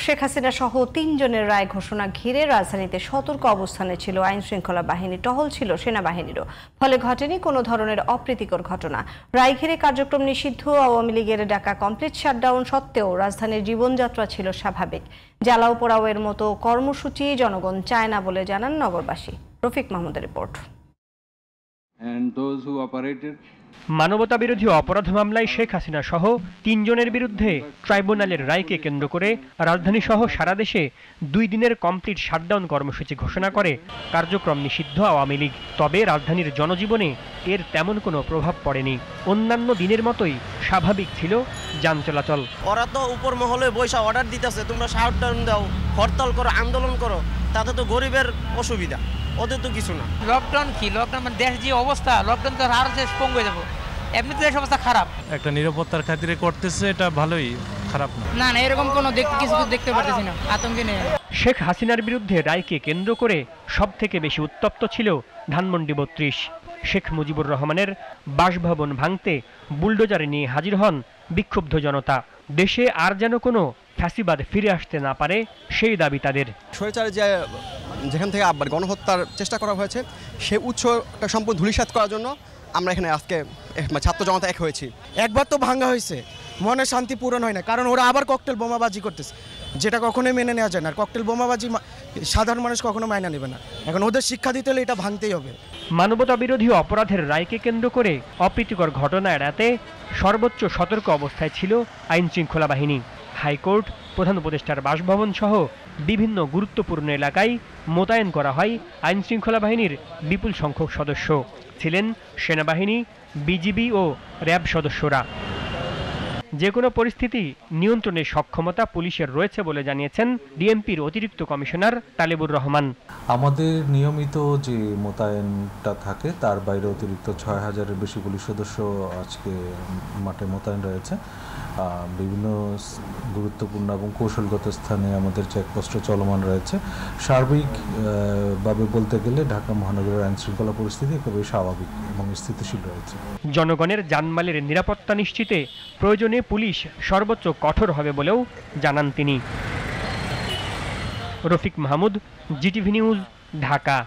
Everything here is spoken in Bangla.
শেখ হাসিনা সহ ৩ জনের রায় ঘোষণা ঘিরে রাজধানীতে সতর্ক অবস্থানে ছিল আইন শৃঙ্খলা বাহিনী, টহল ছিল সেনাবাহিনীরও। ফলে ঘটেনি কোনো ধরনের অপ্রীতিকর ঘটনা। রায় ঘিরে কার্যক্রম নিষিদ্ধ আওয়ামী লীগের ডাকা কমপ্লিট শাটডাউন সত্ত্বেও রাজধানীর জীবনযাত্রা ছিল স্বাভাবিক। জ্বালাও পোড়াওয়ের মতো কর্মসূচি জনগণ চায় না বলে জানান নগরবাসী। রফিক মাহমুদের রিপোর্ট। মানবতাবিরোধী অপরাধ মামলায় শেখ হাসিনা সহ ৩ জনের বিরুদ্ধে ট্রাইব্যুনালের রায়কে কেন্দ্র করে রাজধানী সহ সারা দেশে 2 দিনের কমপ্লিট শাটডাউন কর্মসূচি ঘোষণা করে কার্যক্রম নিষিদ্ধ আওয়ামী লীগ। তবে রাজধানীর জনজীবনে এর তেমন কোনো প্রভাব পড়েনি। অন্যান্য দিনের মতোই স্বাভাবিক ছিল যান চলাচল। ওরা তো উপর মহলে বৈশা অর্ডার দিতেছে, তোমরা শাটডাউন দাও, হরতাল করো, আন্দোলন করো, তাতে তো গরিবের অসুবিধা, ওদের তো কিছু না। লকডাউন কি, লকডাউন মানে দেশ যে অবস্থা, লকডাউন তো আরো শেষ পঙ্গু হয়ে যাবো। এমনিতে দেশ অবস্থা খারাপ। একটা নিরাপত্তার খাতিরে করতেছে, এটা ভালোই, খারাপ না। না এরকম কোনো কিছু দেখতে পারতেছি না, আতঙ্কে নেই। শেখ হাসিনার বিরুদ্ধে রায়কে কেন্দ্র করে সবথেকে বেশি উত্তপ্ত ছিল ধানমন্ডি ৩২। শেখ মুজিবুর রহমানের বাসভবন ভাঙতে বুলডোজারে নিয়ে হাজির হন বিক্ষুব্ধ জনতা। দেশে আর যেন কোনো ফ্যাসিবাদ ফিরে আসতে না পারে সেই দাবি তাদের। স্বৈরাচারে যে যেখান থেকে আবার গণহত্যার চেষ্টা করা হয়েছে সেই উৎসটা সম্পূর্ণ ধূলিসাৎ করার জন্য আমরা এখানে আজকে ছাত্র জনতা এক হয়েছি। একবার তো ভাঙা হয়েছে, মনে শান্তি পূরণ হয় না, কারণ ওরা আবার ককটেল বোমাবাজি করতেছে, যেটা কখনোই মেনে নেওয়া যায় না। ককটেল বোমাবাজি সাধারণ মানুষ কখনো মাইনা নেবে না। এখন ওদের শিক্ষা দিতে হলে এটা ভাঙতেই হবে। মানবতা বিরোধী অপরাধের রায়কে কেন্দ্র করে অপ্রীতিকর ঘটনা এড়াতে সর্বোচ্চ সতর্ক অবস্থায় ছিল আইন শৃঙ্খলা বাহিনী। হাইকোর্ট, প্রধান উপদেষ্টার বাসভবন সহ বিভিন্ন গুরুত্বপূর্ণ এলাকায় মোতায়েন করা হয় আইন শৃঙ্খলা বাহিনীর বিপুল সংখ্যক সদস্য। ছিলেন সেনাবাহিনী, বিজিবি ও র্যাব সদস্যরা। যে কোনো পরিস্থিতি নিয়ন্ত্রণের সক্ষমতা পুলিশের রয়েছে বলে জানিয়েছেন ডিএমপির অতিরিক্ত কমিশনার তালেবুর রহমান। আমাদের নিয়মিত যে মোতায়েনটা থাকে তার বাইরে অতিরিক্ত ৬,০০০-এর বেশি পুলিশ সদস্য আজকে মাঠে মোতায়েন রয়েছে। বিভিন্ন গুরুত্বপূর্ণ এবং কৌশলগত স্থানে আমাদের চেকপোস্ট চলমান রয়েছে। সার্বিকভাবে বলতে গেলে ঢাকা মহানগরের আইন শৃঙ্খলা পরিস্থিতি একেবারে স্বাভাবিক এবং স্থিতিশীল রয়েছে। জনগণের জানমালের নিরাপত্তা নিশ্চিতে প্রয়োজনে পুলিশ সর্বোচ্চ কঠোর হবে বলেও জানান তিনি। Rafiq Mahmud, GTV news, Dhaka.